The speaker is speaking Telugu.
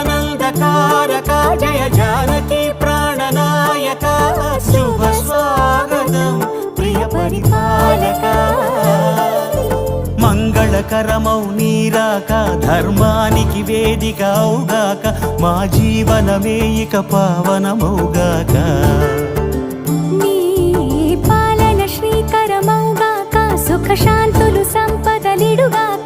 జగదానందకారక జయ జానకి ప్రాణనాయక శుభ స్వాగతం ప్రియ పరిపాలక మంగళకరమౌ నీరాక ధర్మానికి వేదిక అవుగాక మా జీవనమే ఇక పావనమౌగాక నీ పాలన శ్రీకరమౌగాక సుఖ శాంతులు సంపదలిడుగాక